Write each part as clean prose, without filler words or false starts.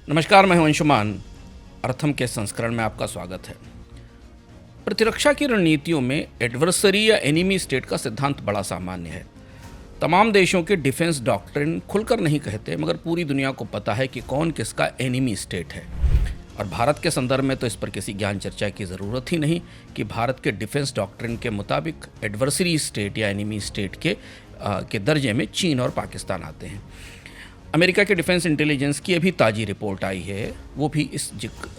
नमस्कार, मैं हूं अंशुमान। अर्थम के संस्करण में आपका स्वागत है। प्रतिरक्षा की रणनीतियों में एडवर्सरी या एनिमी स्टेट का सिद्धांत बड़ा सामान्य है। तमाम देशों के डिफेंस डॉक्ट्रिन खुलकर नहीं कहते, मगर पूरी दुनिया को पता है कि कौन किसका एनिमी स्टेट है। और भारत के संदर्भ में तो इस पर किसी ज्ञान चर्चा की ज़रूरत ही नहीं कि भारत के डिफेंस डॉक्ट्रिन के मुताबिक एडवर्सरी स्टेट या एनिमी स्टेट के दर्जे में चीन और पाकिस्तान आते हैं। अमेरिका के डिफेंस इंटेलिजेंस की अभी ताज़ी रिपोर्ट आई है, वो भी इस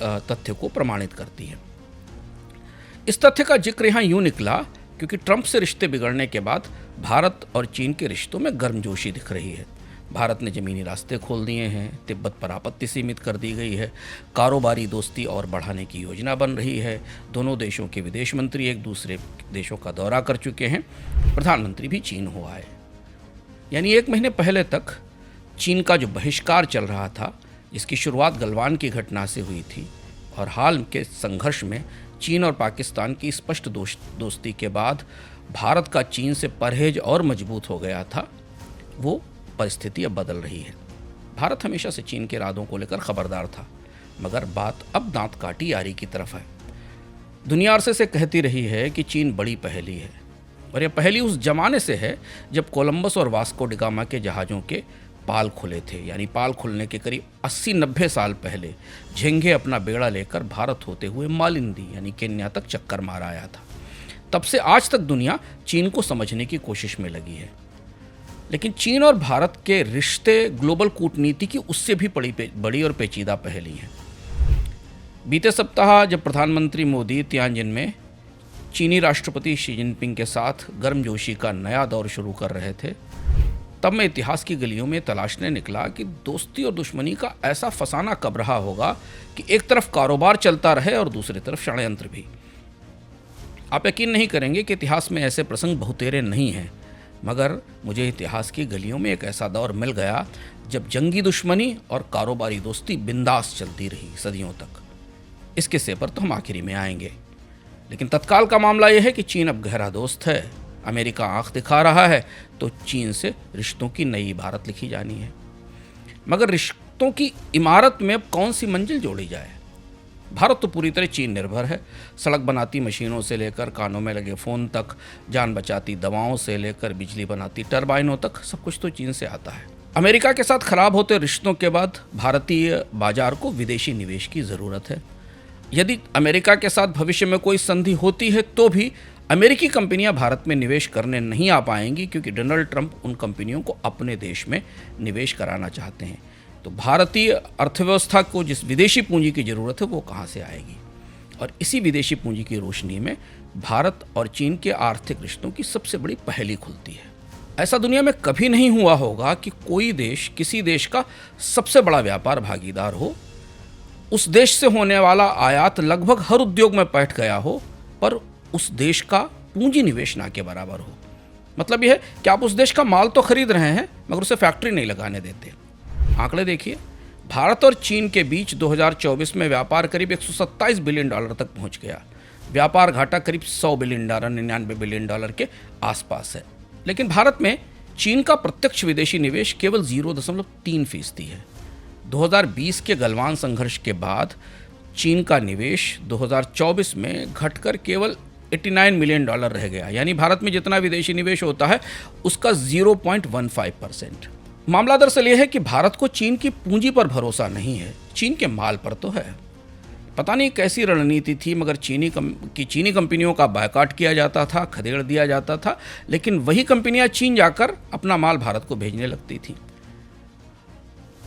तथ्य को प्रमाणित करती है। इस तथ्य का जिक्र यहाँ यूँ निकला क्योंकि ट्रंप से रिश्ते बिगड़ने के बाद भारत और चीन के रिश्तों में गर्मजोशी दिख रही है। भारत ने ज़मीनी रास्ते खोल दिए हैं, तिब्बत पर आपत्ति सीमित कर दी गई है, कारोबारी दोस्ती और बढ़ाने की योजना बन रही है। दोनों देशों के विदेश मंत्री एक दूसरे देशों का दौरा कर चुके हैं, प्रधानमंत्री भी चीन हुआ है। यानी 1 महीने पहले तक चीन का जो बहिष्कार चल रहा था, जिसकी शुरुआत गलवान की घटना से हुई थी, और हाल के संघर्ष में चीन और पाकिस्तान की स्पष्ट दोस्ती के बाद भारत का चीन से परहेज और मजबूत हो गया था, वो परिस्थिति अब बदल रही है। भारत हमेशा से चीन के इरादों को लेकर खबरदार था, मगर बात अब दांत काटी यारी की तरफ है। दुनिया अरसे से कहती रही है कि चीन बड़ी पहेली है, और यह पहेली उस जमाने से है जब कोलंबस और वास्को डी गामा के जहाज़ों के पाल खुले थे। यानी पाल खुलने के करीब 80-90 साल पहले झेंगे अपना बेड़ा लेकर भारत होते हुए मालिंदी यानी केन्या तक चक्कर मार आया था। तब से आज तक दुनिया चीन को समझने की कोशिश में लगी है। लेकिन चीन और भारत के रिश्ते ग्लोबल कूटनीति की उससे भी बड़ी और पेचीदा पहेली हैं। बीते सप्ताह जब प्रधानमंत्री मोदी तियानजिन में चीनी राष्ट्रपति शी जिनपिंग के साथ गर्मजोशी का नया दौर शुरू कर रहे थे, तब मैं इतिहास की गलियों में तलाशने निकला कि दोस्ती और दुश्मनी का ऐसा फसाना कब रहा होगा कि एक तरफ कारोबार चलता रहे और दूसरी तरफ षड्यंत्र भी। आप यकीन नहीं करेंगे कि इतिहास में ऐसे प्रसंग बहुतेरे नहीं हैं, मगर मुझे इतिहास की गलियों में एक ऐसा दौर मिल गया जब जंगी दुश्मनी और कारोबारी दोस्ती बिंदास चलती रही सदियों तक। इस किस्से पर तो हम आखिरी में आएंगे, लेकिन तत्काल का मामला यह है कि चीन अब गहरा दोस्त है। अमेरिका आंख दिखा रहा है तो चीन से रिश्तों की नई इबारत लिखी जानी है। मगर रिश्तों की इमारत में अब कौन सी मंजिल जोड़ी जाए? भारत तो पूरी तरह चीन निर्भर है। सड़क बनाती मशीनों से लेकर कानों में लगे फ़ोन तक, जान बचाती दवाओं से लेकर बिजली बनाती टरबाइनों तक, सब कुछ तो चीन से आता है। अमेरिका के साथ खराब होते रिश्तों के बाद भारतीय बाजार को विदेशी निवेश की ज़रूरत है। यदि अमेरिका के साथ भविष्य में कोई संधि होती है तो भी अमेरिकी कंपनियां भारत में निवेश करने नहीं आ पाएंगी, क्योंकि डोनाल्ड ट्रंप उन कंपनियों को अपने देश में निवेश कराना चाहते हैं। तो भारतीय अर्थव्यवस्था को जिस विदेशी पूंजी की ज़रूरत है वो कहाँ से आएगी? और इसी विदेशी पूंजी की रोशनी में भारत और चीन के आर्थिक रिश्तों की सबसे बड़ी पहेली खुलती है। ऐसा दुनिया में कभी नहीं हुआ होगा कि कोई देश किसी देश का सबसे बड़ा व्यापार भागीदार हो। उस देश से होने वाला आयात लगभग हर उद्योग में बैठ गया हो, पर उस देश का पूंजी निवेश ना के बराबर हो। मतलब यह है कि आप उस देश का माल तो खरीद रहे हैं, मगर उसे फैक्ट्री नहीं लगाने देते। आंकड़े देखिए, भारत और चीन के बीच 2024 में व्यापार करीब $127 बिलियन तक पहुंच गया। व्यापार घाटा करीब $100 बिलियन, $99 बिलियन के आसपास है। लेकिन भारत में चीन का प्रत्यक्ष विदेशी निवेश केवल 0.3% है। 2020 के गलवान संघर्ष के बाद चीन का निवेश 2024 में घटकर केवल $89 मिलियन रह गया। यानी भारत में जितना विदेशी निवेश होता है उसका 0.15%। मामला दरअसल यह है कि भारत को चीन की पूंजी पर भरोसा नहीं है, चीन के माल पर तो है। पता नहीं कैसी रणनीति थी, मगर चीनी कंपनियों का बायकॉट किया जाता था, खदेड़ दिया जाता था, लेकिन वही कंपनियां चीन जाकर अपना माल भारत को भेजने लगती थी।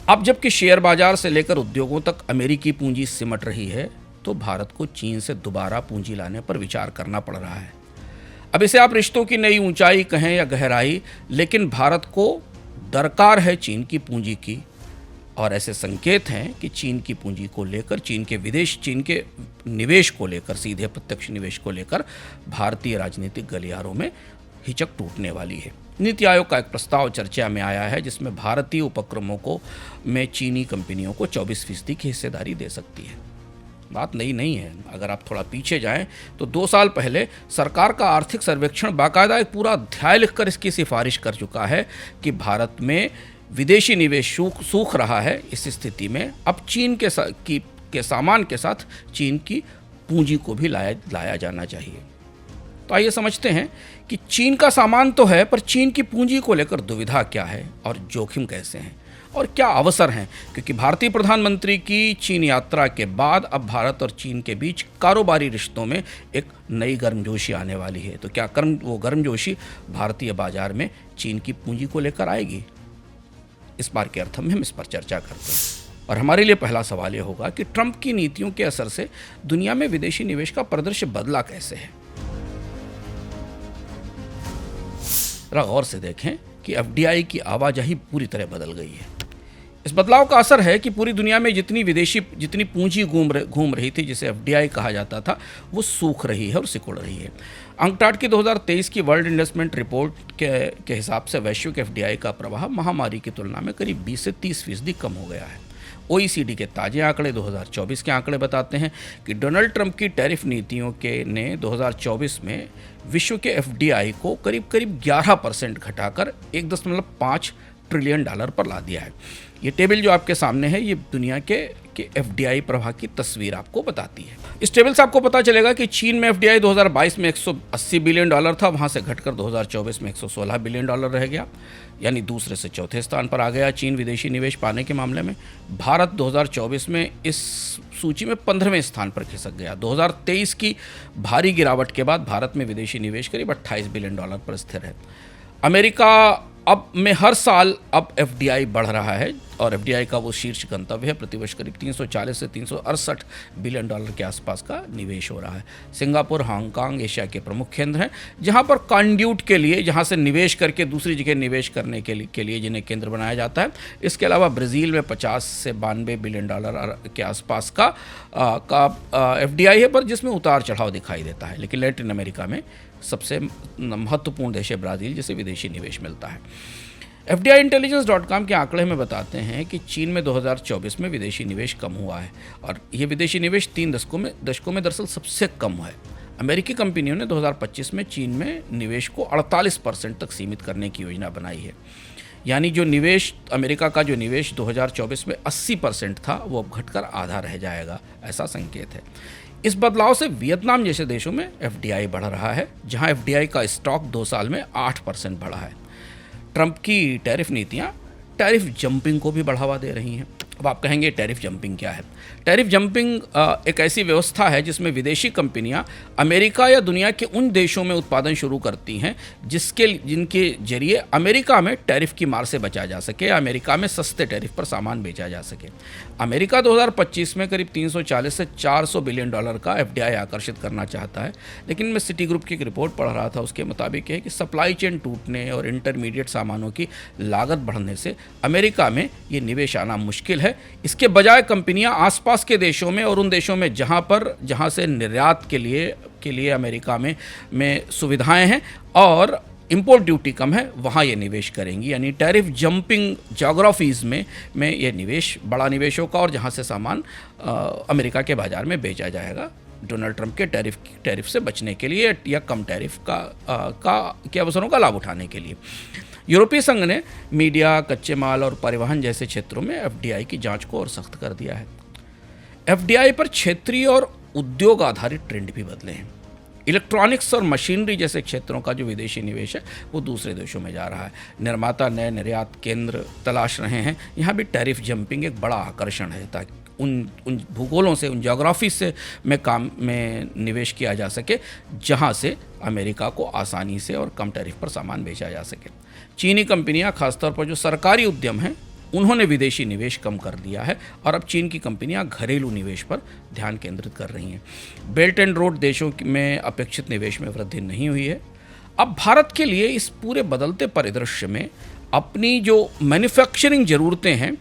अब जबकि शेयर बाजार से लेकर उद्योगों तक अमेरिकी पूंजी सिमट रही है, तो भारत को चीन से दोबारा पूंजी लाने पर विचार करना पड़ रहा है। अब इसे आप रिश्तों की नई ऊंचाई कहें या गहराई, लेकिन भारत को दरकार है चीन की पूंजी की। और ऐसे संकेत हैं कि चीन की पूंजी को लेकर, चीन के निवेश को लेकर, सीधे प्रत्यक्ष निवेश को लेकर भारतीय राजनीतिक गलियारों में हिचक टूटने वाली है। नीति आयोग का एक प्रस्ताव चर्चा में आया है, जिसमें भारतीय उपक्रमों में चीनी कंपनियों को 24% की हिस्सेदारी दे सकती है। बात नई नहीं है। अगर आप थोड़ा पीछे जाएं तो 2 साल पहले सरकार का आर्थिक सर्वेक्षण बाकायदा एक पूरा अध्याय लिखकर इसकी सिफारिश कर चुका है कि भारत में विदेशी निवेश सूख रहा है, इस स्थिति में अब चीन के सामान के साथ चीन की पूंजी को भी लाया जाना चाहिए। तो आइए समझते हैं कि चीन का सामान तो है, पर चीन की पूंजी को लेकर दुविधा क्या है और जोखिम कैसे हैं और क्या अवसर हैं, क्योंकि भारतीय प्रधानमंत्री की चीन यात्रा के बाद अब भारत और चीन के बीच कारोबारी रिश्तों में एक नई गर्मजोशी आने वाली है। तो क्या वो गर्मजोशी भारतीय बाजार में चीन की पूंजी को लेकर आएगी? इस बार के अर्थ में हम इस पर चर्चा करते हैं। और हमारे लिए पहला सवाल ये होगा कि ट्रंप की नीतियों के असर से दुनिया में विदेशी निवेश का परिदृश्य बदला कैसे है। गौर से देखें कि एफडीआई की आवाजाही पूरी तरह बदल गई है। इस बदलाव का असर है कि पूरी दुनिया में जितनी पूंजी घूम रही थी, जिसे एफडीआई कहा जाता था, वो सूख रही है और सिकुड़ रही है। अंकटाड की 2023 की वर्ल्ड इन्वेस्टमेंट रिपोर्ट के हिसाब से वैश्विक एफडीआई का प्रवाह महामारी की तुलना में करीब 20 से 30% कम हो गया है। OECD के ताजे आंकड़े 2024 के आंकड़े बताते हैं कि डोनाल्ड ट्रंप की टैरिफ नीतियों ने 2024 में विश्व के एफडीआई को करीब 11% घटाकर $1.5 ट्रिलियन पर ला दिया है। ये टेबल जो आपके सामने है, ये दुनिया के एफडीआई प्रवाह की तस्वीर आपको बताती है। इस टेबल से आपको पता चलेगा कि चीन में एफडीआई 2022 में $180 बिलियन था, वहाँ से घटकर 2024 में $116 बिलियन रह गया, यानी दूसरे से चौथे स्थान पर आ गया चीन विदेशी निवेश पाने के मामले में। भारत 2024 में इस सूची में 15वें स्थान पर खिसक गया। 2023 की भारी गिरावट के बाद भारत में विदेशी निवेश करीब $28 बिलियन पर स्थिर है। अमेरिका में हर साल अब एफडीआई बढ़ रहा है और एफडीआई का वो शीर्ष गंतव्य है। प्रतिवर्ष करीब 340 से 368 बिलियन के आसपास का निवेश हो रहा है। सिंगापुर, हांगकांग एशिया के प्रमुख केंद्र हैं, जहां पर कंड्यूट के लिए, जहां से निवेश करके दूसरी जगह निवेश करने के लिए जिन्हें केंद्र बनाया जाता है। इसके अलावा ब्राज़ील में 50 से 92 बिलियन के आसपास का एफडीआई है, पर जिसमें उतार चढ़ाव दिखाई देता है। लेकिन लैटिन अमेरिका में सबसे महत्वपूर्ण देश है ब्राज़ील, जिसे विदेशी निवेश मिलता है। FDIintelligence.com के आंकड़े में बताते हैं कि चीन में 2024 में विदेशी निवेश कम हुआ है और ये विदेशी निवेश 3 दशकों में दरअसल सबसे कम है। अमेरिकी कंपनियों ने 2025 में चीन में निवेश को 48% तक सीमित करने की योजना बनाई है। यानी जो निवेश, अमेरिका का जो निवेश 2024 में 80% था, वो अब घटकर आधा रह जाएगा, ऐसा संकेत है। इस बदलाव से वियतनाम जैसे देशों में एफडीआई बढ़ रहा है, जहां एफडीआई का स्टॉक 2 साल में 8% बढ़ा है। ट्रंप की टैरिफ नीतियां टैरिफ जंपिंग को भी बढ़ावा दे रही हैं। अब आप कहेंगे टैरिफ जंपिंग क्या है? टैरिफ जंपिंग एक ऐसी व्यवस्था है जिसमें विदेशी कंपनियां अमेरिका या दुनिया के उन देशों में उत्पादन शुरू करती हैं जिनके जरिए अमेरिका में टैरिफ की मार से बचा जा सके या अमेरिका में सस्ते टैरिफ पर सामान बेचा जा सके। अमेरिका 2025 में करीब 340 से 400 बिलियन डॉलर का एफडीआई आकर्षित करना चाहता है, लेकिन मैं सिटी ग्रुप की एक रिपोर्ट पढ़ रहा था, उसके मुताबिक है कि सप्लाई चेन टूटने और इंटरमीडिएट सामानों की लागत बढ़ने से अमेरिका में ये निवेश आना मुश्किल है। इसके बजाय कंपनियां आसपास के देशों में और उन देशों में जहां से निर्यात के लिए अमेरिका में सुविधाएं हैं और इंपोर्ट ड्यूटी कम है, वहाँ ये निवेश करेंगी। यानी टैरिफ जंपिंग ज्योग्राफीज़ में ये निवेश बड़ा निवेश होगा और जहाँ से सामान अमेरिका के बाज़ार में बेचा जाएगा डोनाल्ड ट्रंप के टैरिफ से बचने के लिए या कम टैरिफ के अवसरों का लाभ उठाने के लिए। यूरोपीय संघ ने मीडिया, कच्चे माल और परिवहन जैसे क्षेत्रों में एफडीआई की जांच को और सख्त कर दिया है। एफडीआई पर क्षेत्रीय और उद्योग आधारित ट्रेंड भी बदले हैं। इलेक्ट्रॉनिक्स और मशीनरी जैसे क्षेत्रों का जो विदेशी निवेश है वो दूसरे देशों में जा रहा है। निर्माता नए निर्यात केंद्र तलाश रहे हैं। यहाँ भी टैरिफ जंपिंग एक बड़ा आकर्षण है, ताकि उन भूगोलों से, उन ज्योग्राफी से में निवेश किया जा सके जहाँ से अमेरिका को आसानी से और कम टैरिफ पर सामान बेचा जा सके। चीनी कंपनियाँ, खासतौर पर जो सरकारी उद्यम हैं, उन्होंने विदेशी निवेश कम कर दिया है और अब चीन की कंपनियां घरेलू निवेश पर ध्यान केंद्रित कर रही हैं। बेल्ट एंड रोड देशों में अपेक्षित निवेश में वृद्धि नहीं हुई है। अब भारत के लिए इस पूरे बदलते परिदृश्य में अपनी जो मैन्युफैक्चरिंग ज़रूरतें हैं,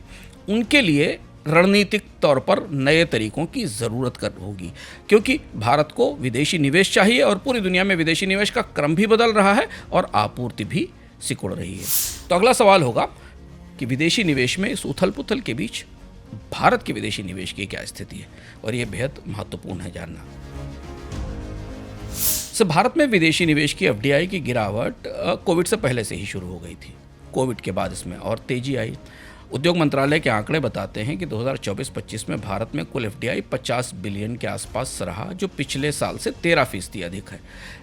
उनके लिए रणनीतिक तौर पर नए तरीकों की ज़रूरत होगी, क्योंकि भारत को विदेशी निवेश चाहिए और पूरी दुनिया में विदेशी निवेश का क्रम भी बदल रहा है और आपूर्ति भी सिकुड़ रही है। तो अगला सवाल होगा कि विदेशी निवेश में इस उथल पुथल के बीच भारत के विदेशी निवेश की क्या स्थिति है, और ये बेहद महत्वपूर्ण है जानना। भारत में विदेशी निवेश की एफडीआई की गिरावट कोविड से पहले से ही शुरू हो गई थी। कोविड के बाद इसमें और तेजी आई। उद्योग मंत्रालय के आंकड़े बताते हैं कि 2024-25 में भारत में कुल एफडीआई 50 बिलियन के आसपास रहा, जो पिछले साल से 13% अधिक है।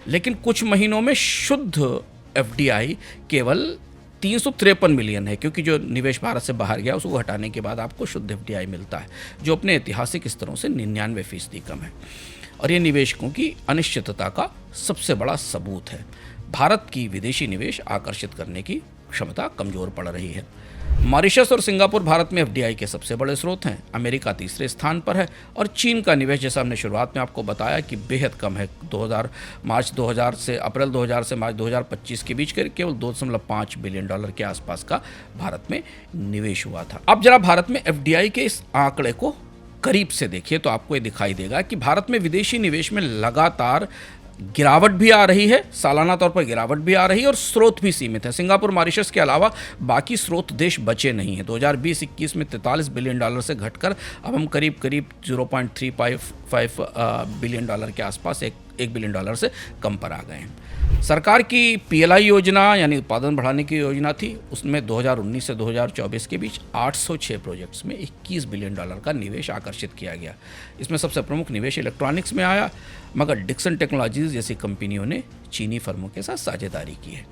लेकिन कुछ महीनों में शुद्ध एफडीआई केवल 353 मिलियन है, क्योंकि जो निवेश भारत से बाहर गया उसको हटाने के बाद आपको शुद्ध एफडीआई मिलता है, जो अपने ऐतिहासिक स्तरों से 99% कम है। और ये निवेशकों की अनिश्चितता का सबसे बड़ा सबूत है। भारत की विदेशी निवेश आकर्षित करने की क्षमता कमजोर पड़ रही है। मॉरिशस और सिंगापुर भारत में एफडीआई के सबसे बड़े स्रोत हैं। अमेरिका तीसरे स्थान पर है और चीन का निवेश, जैसा हमने शुरुआत में आपको बताया, कि बेहद कम है। अप्रैल 2000 से मार्च 2025 के बीच केवल $2.5 बिलियन के आसपास का भारत में निवेश हुआ था। अब जरा भारत में एफडीआई के इस आंकड़े को करीब से देखिए तो आपको ये दिखाई देगा कि भारत में विदेशी निवेश में लगातार गिरावट भी आ रही है, सालाना तौर पर गिरावट भी आ रही है और स्रोत भी सीमित है। सिंगापुर मॉरिशस के अलावा बाकी स्रोत देश बचे नहीं हैं। 2020-21 में $43 बिलियन से घटकर अब हम करीब 0.35 बिलियन के आसपास $1 बिलियन से कम पर आ गए हैं। सरकार की पीएलआई योजना यानी उत्पादन बढ़ाने की योजना थी, उसमें 2019 से 2024 के बीच 806 प्रोजेक्ट्स में $21 बिलियन का निवेश आकर्षित किया गया। इसमें सबसे प्रमुख निवेश इलेक्ट्रॉनिक्स में आया, मगर डिक्सन टेक्नोलॉजीज जैसी कंपनियों ने चीनी फर्मों के साथ साझेदारी की है।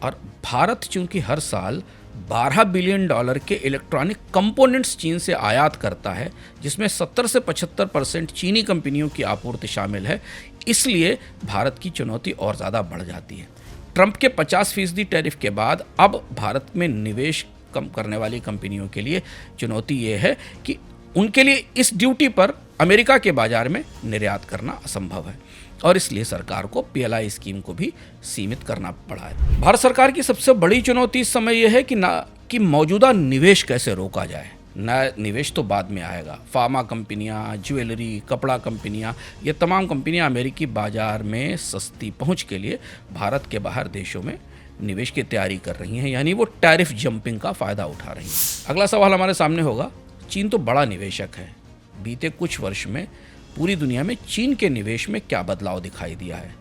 और भारत चूंकि हर साल $12 बिलियन के इलेक्ट्रॉनिक कंपोनेंट्स चीन से आयात करता है, जिसमें 70 से 75% चीनी कंपनियों की आपूर्ति शामिल है, इसलिए भारत की चुनौती और ज़्यादा बढ़ जाती है। ट्रंप के 50% टैरिफ के बाद अब भारत में निवेश कम करने वाली कंपनियों के लिए चुनौती ये है कि उनके लिए इस ड्यूटी पर अमेरिका के बाजार में निर्यात करना असंभव है और इसलिए सरकार को पीएलआई स्कीम को भी सीमित करना पड़ा है। भारत सरकार की सबसे बड़ी चुनौती इस समय यह है कि मौजूदा निवेश कैसे रोका जाए। नया निवेश तो बाद में आएगा। फार्मा कंपनियां, ज्वेलरी, कपड़ा कंपनियां, ये तमाम कंपनियां अमेरिकी बाजार में सस्ती पहुंच के लिए भारत के बाहर देशों में निवेश की तैयारी कर रही हैं, यानी वो टैरिफ जंपिंग का फ़ायदा उठा रही हैं। अगला सवाल हमारे सामने होगा, चीन तो बड़ा निवेशक है, बीते कुछ वर्ष में पूरी दुनिया में चीन के निवेश में क्या बदलाव दिखाई दिया है?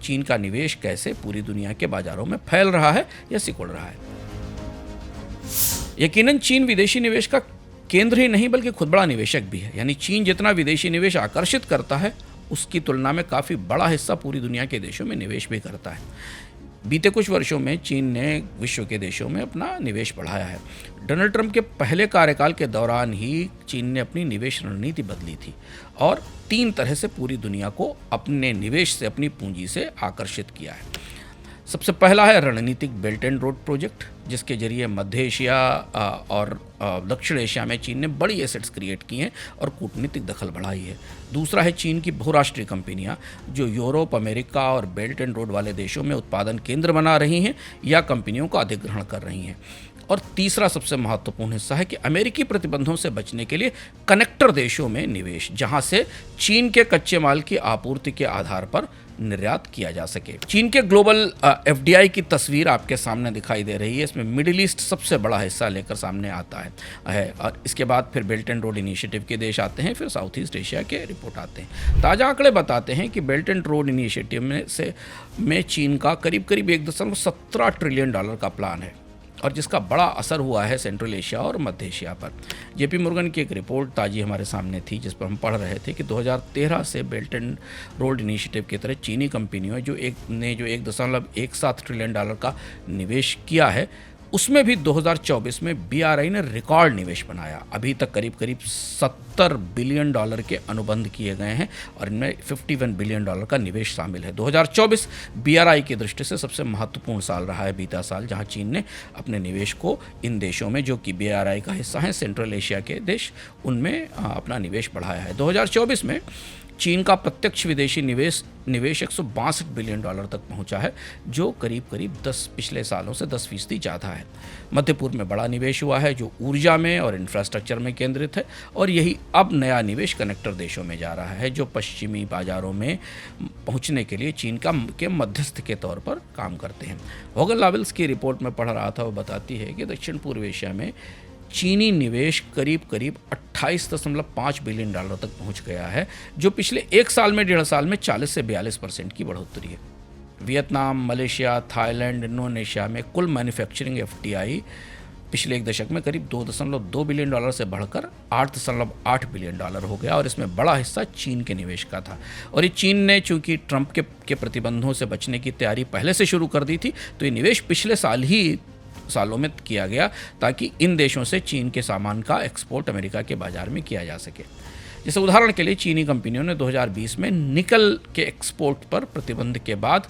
चीन का निवेश कैसे पूरी दुनिया के बाजारों में फैल रहा है या सिकुड़ रहा है? यकीनन चीन विदेशी निवेश का केंद्र ही नहीं बल्कि खुद बड़ा निवेशक भी है। यानी चीन जितना विदेशी निवेश आकर्षित करता है, उसकी तुलना में काफ़ी बड़ा हिस्सा पूरी दुनिया के देशों में निवेश भी करता है। बीते कुछ वर्षों में चीन ने विश्व के देशों में अपना निवेश बढ़ाया है। डोनाल्ड ट्रंप के पहले कार्यकाल के दौरान ही चीन ने अपनी निवेश रणनीति बदली थी और 3 तरह से पूरी दुनिया को अपने निवेश से, अपनी पूंजी से आकर्षित किया है। सबसे पहला है रणनीतिक बेल्ट एंड रोड प्रोजेक्ट, जिसके जरिए मध्य एशिया और दक्षिण एशिया में चीन ने बड़ी एसेट्स क्रिएट की हैं और कूटनीतिक दखल बढ़ाई है। दूसरा है चीन की बहुराष्ट्रीय कंपनियां जो यूरोप, अमेरिका और बेल्ट एंड रोड वाले देशों में उत्पादन केंद्र बना रही हैं या कंपनियों का अधिग्रहण कर रही हैं। और तीसरा सबसे महत्वपूर्ण हिस्सा है कि अमेरिकी प्रतिबंधों से बचने के लिए कनेक्टर देशों में निवेश, जहां से चीन के कच्चे माल की आपूर्ति के आधार पर निर्यात किया जा सके। चीन के ग्लोबल एफडीआई की तस्वीर आपके सामने दिखाई दे रही है। इसमें मिडिल ईस्ट सबसे बड़ा हिस्सा लेकर सामने आता है और इसके बाद फिर बेल्ट एंड रोड इनिशिएटिव के देश आते हैं, फिर साउथ ईस्ट एशिया के रिपोर्ट आते हैं। ताज़ा आंकड़े बताते हैं कि बेल्ट एंड रोड इनिशिएटिव में चीन का करीब 1.17 ट्रिलियन डॉलर का प्लान है और जिसका बड़ा असर हुआ है सेंट्रल एशिया और मध्य एशिया पर। जेपी मोर्गन की एक रिपोर्ट ताजी हमारे सामने थी जिस पर हम पढ़ रहे थे कि 2013 से बेल्ट एंड रोड इनिशिएटिव की तरह चीनी कंपनियों जो 1.17 ट्रिलियन डॉलर का निवेश किया है, उसमें भी 2024 में बीआरआई ने रिकॉर्ड निवेश बनाया। अभी तक करीब 70 बिलियन डॉलर के अनुबंध किए गए हैं और इनमें 51 बिलियन डॉलर का निवेश शामिल है। 2024 बीआरआई की दृष्टि से सबसे महत्वपूर्ण साल रहा है, बीता साल, जहां चीन ने अपने निवेश को इन देशों में जो कि बीआरआई का हिस्सा हैं, सेंट्रल एशिया के देश, उनमें अपना निवेश बढ़ाया है। 2024 में चीन का प्रत्यक्ष विदेशी निवेश 162 बिलियन डॉलर तक पहुंचा है, जो करीब 10 पिछले सालों से 10% ज़्यादा है। मध्य पूर्व में बड़ा निवेश हुआ है जो ऊर्जा में और इंफ्रास्ट्रक्चर में केंद्रित है और यही अब नया निवेश कनेक्टर देशों में जा रहा है जो पश्चिमी बाजारों में पहुंचने के लिए चीन के मध्यस्थ के तौर पर काम करते हैं। होगल लावेल्स की रिपोर्ट में पढ़ रहा था, वो बताती है कि दक्षिण पूर्व एशिया में चीनी निवेश करीब 28.5 बिलियन डॉलर तक पहुंच गया है, जो पिछले 1 साल में 1.5 साल में 40 से 42% की बढ़ोतरी है। वियतनाम, मलेशिया, थाईलैंड, इंडोनेशिया में कुल मैन्युफैक्चरिंग एफडीआई पिछले एक दशक में करीब $2.2 बिलियन से बढ़कर $8.8 बिलियन हो गया और इसमें बड़ा हिस्सा चीन के निवेश का था। और ये चीन ने चूंकि ट्रंप के प्रतिबंधों से बचने की तैयारी पहले से शुरू कर दी थी, तो ये निवेश पिछले सालों में किया गया ताकि इन देशों से चीन के सामान का एक्सपोर्ट अमेरिका के बाजार में किया जा सके। जैसे उदाहरण के लिए चीनी कंपनियों ने 2020 में निकल के एक्सपोर्ट पर प्रतिबंध के बाद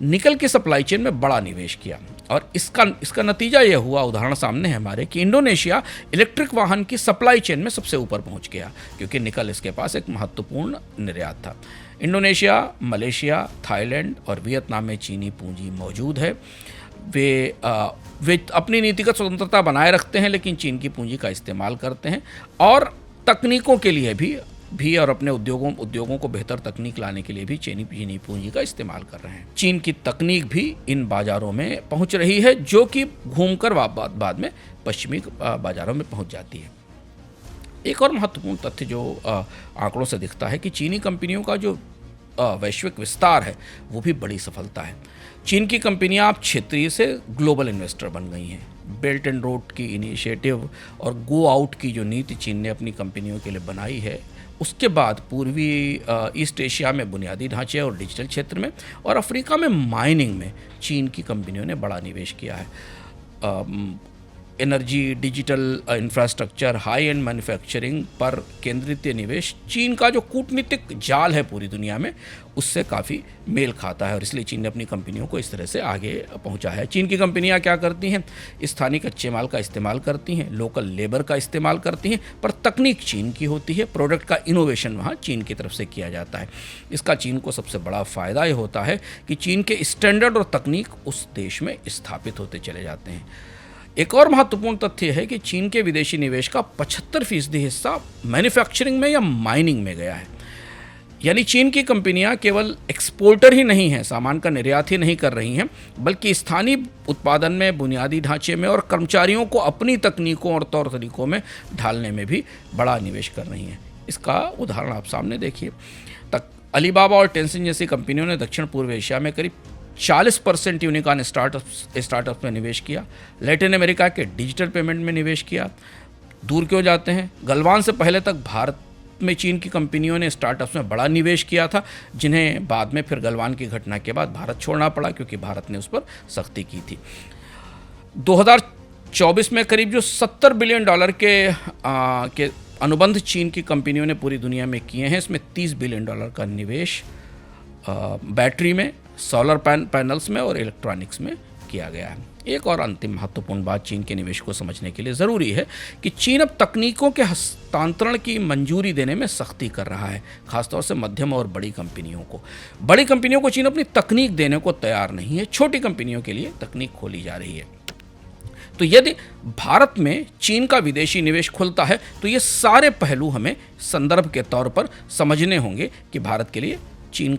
निकल की सप्लाई चेन में बड़ा निवेश किया और इसका नतीजा यह हुआ, उदाहरण सामने है हमारे, कि इंडोनेशिया इलेक्ट्रिक वाहन की सप्लाई चेन में सबसे ऊपर पहुंच गया क्योंकि निकल इसके पास एक महत्वपूर्ण निर्यात था। इंडोनेशिया, मलेशिया, थाईलैंड और वियतनाम में चीनी पूंजी मौजूद है। वे अपनी नीतिगत स्वतंत्रता बनाए रखते हैं लेकिन चीन की पूंजी का इस्तेमाल करते हैं और तकनीकों के लिए भी और अपने उद्योगों को बेहतर तकनीक लाने के लिए भी चीनी पूंजी का इस्तेमाल कर रहे हैं। चीन की तकनीक भी इन बाजारों में पहुंच रही है जो कि घूमकर बाद में पश्चिमी बाजारों में पहुंच जाती है। एक और महत्वपूर्ण तथ्य जो आंकड़ों से दिखता है कि चीनी कंपनियों का जो वैश्विक विस्तार है वो भी बड़ी सफलता है। चीन की कंपनियां अब क्षेत्रीय से ग्लोबल इन्वेस्टर बन गई हैं। बेल्ट एंड रोड की इनिशिएटिव और गो आउट की जो नीति चीन ने अपनी कंपनियों के लिए बनाई है, उसके बाद पूर्वी ईस्ट एशिया में बुनियादी ढांचे और डिजिटल क्षेत्र में और अफ्रीका में माइनिंग में चीन की कंपनियों ने बड़ा निवेश किया है। Energy, digital infrastructure, high and manufacturing पर केंद्रित निवेश चीन का जो कूटनीतिक जाल है पूरी दुनिया में उससे काफ़ी मेल खाता है और इसलिए चीन ने अपनी कंपनियों को इस तरह से आगे पहुंचा है। चीन की कंपनियां क्या करती हैं? स्थानीय कच्चे माल का इस्तेमाल करती हैं, लोकल लेबर का इस्तेमाल करती हैं, पर तकनीक चीन की होती है, प्रोडक्ट का इनोवेशन वहाँ चीन की तरफ से किया जाता है। इसका चीन को सबसे बड़ा फ़ायदा ये होता है कि चीन के स्टैंडर्ड और तकनीक उस देश में स्थापित होते चले जाते हैं। एक और महत्वपूर्ण तथ्य है कि चीन के विदेशी निवेश का 75% हिस्सा मैन्युफैक्चरिंग में या माइनिंग में गया है। यानी चीन की कंपनियां केवल एक्सपोर्टर ही नहीं हैं, सामान का निर्यात ही नहीं कर रही हैं, बल्कि स्थानीय उत्पादन में, बुनियादी ढांचे में और कर्मचारियों को अपनी तकनीकों और तौर तरीकों में ढालने में भी बड़ा निवेश कर रही हैं। इसका उदाहरण आप सामने देखिए। अलीबाबा और टेंसेंट जैसी कंपनियों ने दक्षिण पूर्व एशिया में करीब 40% यूनिकॉर्न स्टार्टअप्स में निवेश किया। लैटिन अमेरिका के डिजिटल पेमेंट में निवेश किया। दूर क्यों जाते हैं? गलवान से पहले तक भारत में चीन की कंपनियों ने स्टार्टअप्स में बड़ा निवेश किया था, जिन्हें बाद में फिर गलवान की घटना के बाद भारत छोड़ना पड़ा क्योंकि भारत ने उस पर सख्ती की थी। 2024 में करीब जो $70 बिलियन के अनुबंध चीन की कंपनियों ने पूरी दुनिया में किए हैं, इसमें $30 बिलियन का निवेश बैटरी में, सोलर पैनल्स में और इलेक्ट्रॉनिक्स में किया गया है। एक और अंतिम महत्वपूर्ण बात चीन के निवेश को समझने के लिए ज़रूरी है कि चीन अब तकनीकों के हस्तांतरण की मंजूरी देने में सख्ती कर रहा है, खासतौर से मध्यम और बड़ी कंपनियों को। बड़ी कंपनियों को चीन अपनी तकनीक देने को तैयार नहीं है, छोटी कंपनियों के लिए तकनीक खोली जा रही है। तो यदि भारत में चीन का विदेशी निवेश खुलता है तो ये सारे पहलू हमें संदर्भ के तौर पर समझने होंगे कि भारत के लिए चीन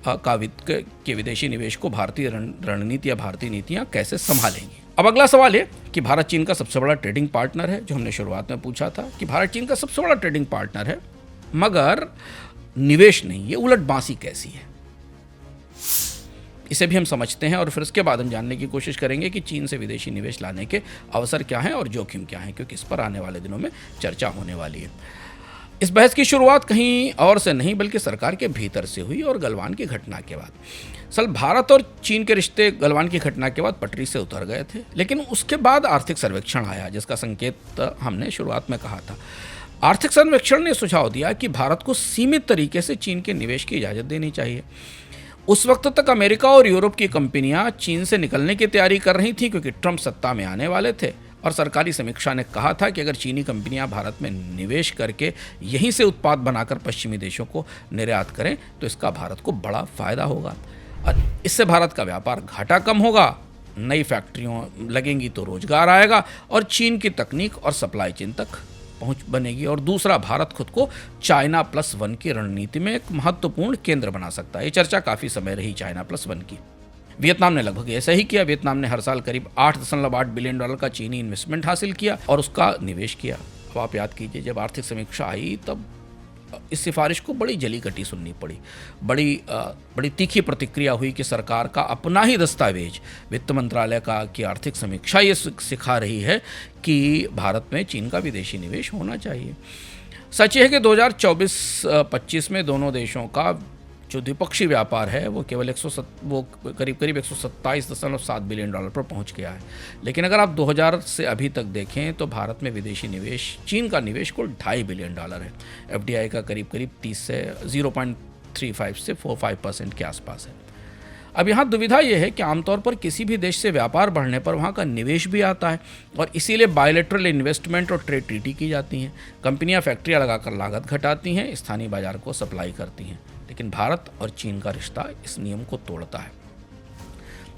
के विदेशी निवेश को भारतीय रणनीति या भारतीय नीतियां कैसे संभालेंगी। अब अगला सवाल है कि भारत चीन का सबसे बड़ा ट्रेडिंग पार्टनर है, जो हमने शुरुआत में पूछा था कि भारत चीन का सबसे बड़ा ट्रेडिंग पार्टनर है मगर निवेश नहीं। ये उलट बांसी कैसी है, इसे भी हम समझते हैं और फिर उसके बाद हम जानने की कोशिश करेंगे कि चीन से विदेशी निवेश लाने के अवसर क्या हैं और जोखिम क्या हैं, क्योंकि इस पर आने वाले दिनों में चर्चा होने वाली है। इस बहस की शुरुआत कहीं और से नहीं बल्कि सरकार के भीतर से हुई और गलवान की घटना के बाद। भारत और चीन के रिश्ते गलवान की घटना के बाद पटरी से उतर गए थे, लेकिन उसके बाद आर्थिक सर्वेक्षण आया जिसका संकेत हमने शुरुआत में कहा था। आर्थिक सर्वेक्षण ने सुझाव दिया कि भारत को सीमित तरीके से चीन के निवेश की इजाज़त देनी चाहिए। उस वक्त तक अमेरिका और यूरोप की कंपनियां चीन से निकलने की तैयारी कर रही थीं क्योंकि ट्रंप सत्ता में आने वाले थे और सरकारी समीक्षा ने कहा था कि अगर चीनी कंपनियां भारत में निवेश करके यहीं से उत्पाद बनाकर पश्चिमी देशों को निर्यात करें तो इसका भारत को बड़ा फायदा होगा और इससे भारत का व्यापार घाटा कम होगा, नई फैक्ट्रियों लगेंगी तो रोजगार आएगा और चीन की तकनीक और सप्लाई चेन तक पहुंच बनेगी। और दूसरा, भारत खुद को चाइना +1 की रणनीति में एक महत्वपूर्ण केंद्र बना सकता है। ये चर्चा काफ़ी समय रही चाइना +1 की। वियतनाम ने लगभग ऐसा ही किया। वियतनाम ने हर साल करीब $8.8 बिलियन का चीनी इन्वेस्टमेंट हासिल किया और उसका निवेश किया। अब आप याद कीजिए, जब आर्थिक समीक्षा आई तब इस सिफारिश को बड़ी जली कटी सुननी पड़ी। बड़ी तीखी प्रतिक्रिया हुई कि सरकार का अपना ही दस्तावेज, वित्त मंत्रालय का की आर्थिक समीक्षा ये सिखा रही है कि भारत में चीन का विदेशी निवेश होना चाहिए। सच है कि 2024-25 में दोनों देशों का जो द्विपक्षीय व्यापार है वो केवल करीब 127.7 बिलियन डॉलर पर पहुंच गया है। लेकिन अगर आप 2000 से अभी तक देखें तो भारत में विदेशी निवेश, चीन का निवेश कुल 2.5 बिलियन डॉलर है। एफडीआई का करीब 30 से 0.35 से 45% के आसपास है। अब यहाँ दुविधा यह है कि आमतौर पर किसी भी देश से व्यापार बढ़ने पर वहाँ का निवेश भी आता है और इसीलिए बायलैटरल इन्वेस्टमेंट और ट्रेड ट्रीटी की जाती हैं। कंपनियाँ फैक्ट्रियाँ लगाकर लागत घटाती हैं, स्थानीय बाजार को सप्लाई करती हैं। लेकिन भारत और चीन का रिश्ता इस नियम को तोड़ता है।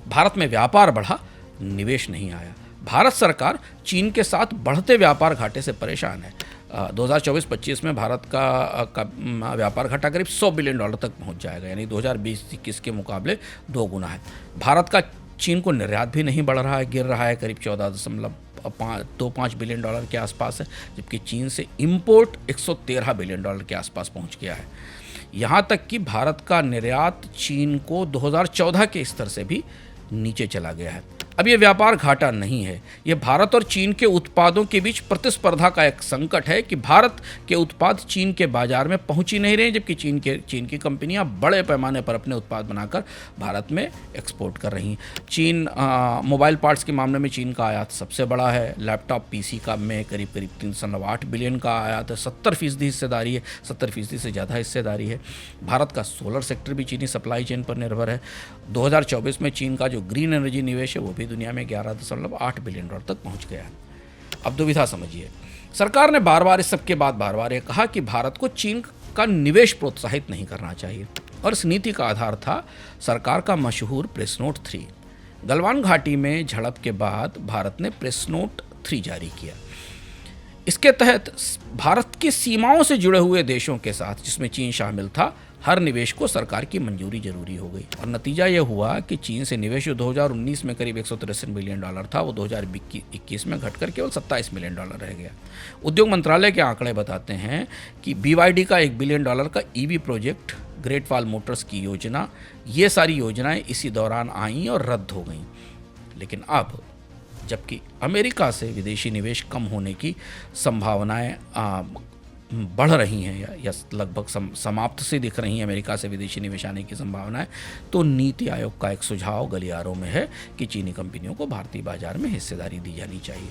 भारत में व्यापार बढ़ा, निवेश नहीं आया। भारत सरकार चीन के साथ बढ़ते व्यापार घाटे से परेशान है। 2024-25 में भारत का व्यापार घाटा करीब 100 बिलियन डॉलर तक पहुंच जाएगा, यानी 2020-21 के मुकाबले 2 गुना है। भारत का चीन को निर्यात भी नहीं बढ़ रहा है, गिर रहा है, करीब 14.25 बिलियन डॉलर के आसपास है, जबकि चीन से इंपोर्ट 113 बिलियन डॉलर के आसपास पहुंच गया है। यहाँ तक कि भारत का निर्यात चीन को 2014 के स्तर से भी नीचे चला गया है। अब ये व्यापार घाटा नहीं है, ये भारत और चीन के उत्पादों के बीच प्रतिस्पर्धा का एक संकट है कि भारत के उत्पाद चीन के बाजार में पहुंच ही नहीं रहे, जबकि चीन की कंपनियां बड़े पैमाने पर अपने उत्पाद बनाकर भारत में एक्सपोर्ट कर रही हैं। चीन मोबाइल पार्ट्स के मामले में चीन का आयात सबसे बड़ा है। लैपटॉप पीसी का में करीब 3.8 बिलियन का आयात है, 70% हिस्सेदारी है, 70% से ज़्यादा हिस्सेदारी है। भारत का सोलर सेक्टर भी चीनी सप्लाई चेन पर निर्भर है। 2024 में चीन का जो ग्रीन एनर्जी निवेश है वो भी दुनिया में 11.8 बिलियन डॉलर तक पहुंच गया है। अब दुविधा समझिए, सरकार ने इस सब के बाद बार बार ये कहा कि भारत को चीन का निवेश प्रोत्साहित नहीं करना चाहिए और इस नीति का आधार था सरकार का मशहूर प्रेस नोट 3। गलवान घाटी में झड़प के बाद भारत ने प्रेस नोट 3 जारी किया। इसके तहत भारत की सीमाओं से जुड़े हुए देशों के साथ, जिसमें चीन शामिल था, हर निवेश को सरकार की मंजूरी जरूरी हो गई और नतीजा यह हुआ कि चीन से निवेश जो 2019 में करीब 163 बिलियन डॉलर था, वो 2021 में घटकर केवल 27 बिलियन डॉलर रह गया। उद्योग मंत्रालय के आंकड़े बताते हैं कि BYD का 1 बिलियन डॉलर का EV project, great wall Motors की योजना, ये सारी योजनाएं इसी दौरान आईं और रद्द हो गईं। लेकिन अब जबकि अमेरिका से विदेशी निवेश कम होने की संभावनाएं बढ़ रही हैं या लगभग समाप्त से दिख रही हैं, अमेरिका से विदेशी निवेश आने की संभावनाएं, तो नीति आयोग का एक सुझाव गलियारों में है कि चीनी कंपनियों को भारतीय बाजार में हिस्सेदारी दी जानी चाहिए।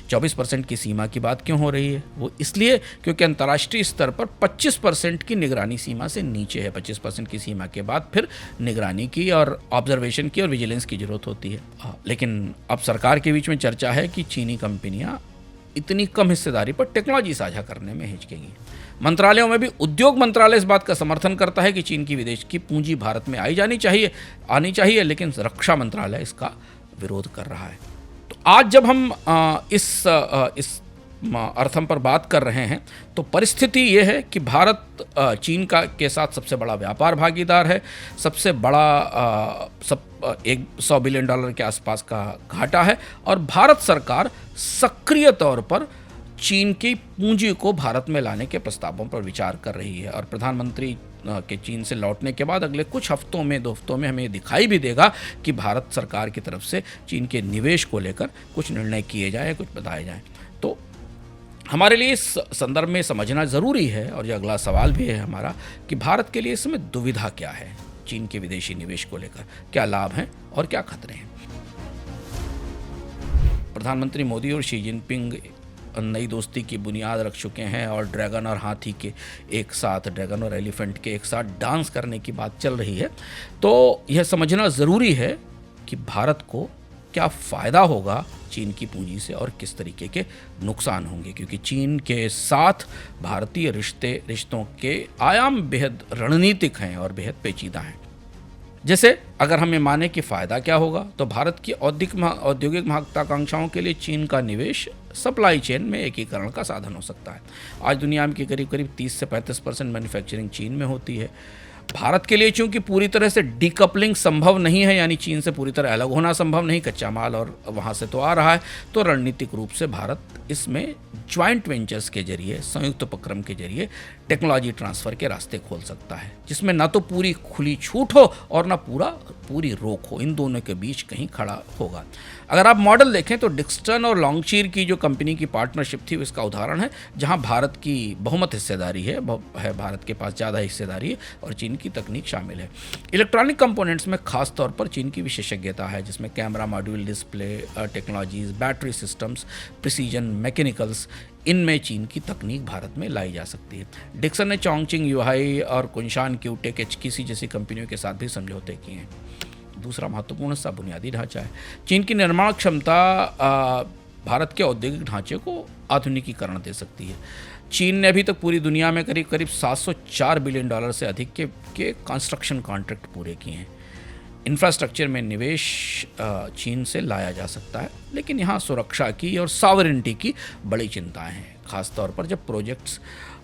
24% की सीमा की बात क्यों हो रही है? वो इसलिए क्योंकि अंतर्राष्ट्रीय स्तर पर 25% की निगरानी सीमा से नीचे है। 25% की सीमा के बाद फिर निगरानी की और ऑब्जर्वेशन की और विजिलेंस की जरूरत होती है। लेकिन अब सरकार के बीच में चर्चा है कि चीनी कंपनियां इतनी कम हिस्सेदारी पर टेक्नोलॉजी साझा करने में हिचकेंगी। मंत्रालयों में भी उद्योग मंत्रालय इस बात का समर्थन करता है कि चीन की विदेश की पूंजी भारत में आनी चाहिए, लेकिन रक्षा मंत्रालय इसका विरोध कर रहा है। तो आज जब हम इस अर्थम पर बात कर रहे हैं तो परिस्थिति ये है कि भारत चीन के साथ सबसे बड़ा व्यापार भागीदार है, सबसे बड़ा 100 बिलियन डॉलर के आसपास का घाटा है और भारत सरकार सक्रिय तौर पर चीन की पूंजी को भारत में लाने के प्रस्तावों पर विचार कर रही है। और प्रधानमंत्री के चीन से लौटने के बाद अगले कुछ हफ्तों में हमें दिखाई भी देगा कि भारत सरकार की तरफ से चीन के निवेश को लेकर कुछ निर्णय किए जाए, कुछ बताए जाएं। तो हमारे लिए इस संदर्भ में समझना ज़रूरी है और ये अगला सवाल भी है हमारा कि भारत के लिए इस समय दुविधा क्या है चीन के विदेशी निवेश को लेकर, क्या लाभ हैं और क्या खतरे हैं। प्रधानमंत्री मोदी और शी जिनपिंग नई दोस्ती की बुनियाद रख चुके हैं और ड्रैगन और हाथी के एक साथ, ड्रैगन और एलिफेंट के एक साथ डांस करने की बात चल रही है। तो यह समझना ज़रूरी है कि भारत को क्या फ़ायदा होगा चीन की पूंजी से और किस तरीके के नुकसान होंगे, क्योंकि चीन के साथ भारतीय रिश्तों के आयाम बेहद रणनीतिक हैं और बेहद पेचीदा हैं। जैसे अगर हमें माने कि फ़ायदा क्या होगा, तो भारत की औद्योगिक महत्वाकांक्षाओं के लिए चीन का निवेश सप्लाई चेन में एकीकरण का साधन हो सकता है। आज दुनिया में करीब 30 से 35% मैन्युफैक्चरिंग चीन में होती है। भारत के लिए चूंकि पूरी तरह से डीकपलिंग संभव नहीं है, यानी चीन से पूरी तरह अलग होना संभव नहीं, कच्चा माल और वहाँ से तो आ रहा है, तो रणनीतिक रूप से भारत इसमें ज्वाइंट वेंचर्स के जरिए, संयुक्त उपक्रम के जरिए टेक्नोलॉजी ट्रांसफ़र के रास्ते खोल सकता है, जिसमें ना तो पूरी खुली छूट हो और ना पूरी रोक हो, इन दोनों के बीच कहीं खड़ा होगा। अगर आप मॉडल देखें तो डिक्सन और लॉन्गचीर की जो कंपनी की पार्टनरशिप थी इसका उदाहरण है, जहां भारत की बहुमत हिस्सेदारी है, भारत के पास ज़्यादा हिस्सेदारी है और चीन की तकनीक शामिल है। इलेक्ट्रॉनिक कंपोनेंट्स में खास तौर पर चीन की विशेषज्ञता है, जिसमें camera module, display technologies, battery systems, precision mechanicals, इनमें चीन की तकनीक भारत में लाई जा सकती है। डिक्सन ने चोंगचिंग युहाई और कुनशान क्यूटेक एचकीसी जैसी कंपनियों के साथ भी समझौते किए हैं। दूसरा महत्वपूर्ण सा बुनियादी ढांचा है। चीन की निर्माण क्षमता भारत के औद्योगिक ढांचे को आधुनिकीकरण दे सकती है। चीन ने अभी तक पूरी दुनिया में करीब करीब $704 बिलियन से अधिक के कंस्ट्रक्शन कॉन्ट्रैक्ट पूरे किए हैं। इंफ्रास्ट्रक्चर में निवेश चीन से लाया जा सकता है, लेकिन यहाँ सुरक्षा की और सॉवरेनिटी की बड़ी चिंताएं हैं, खासतौर पर जब प्रोजेक्ट्स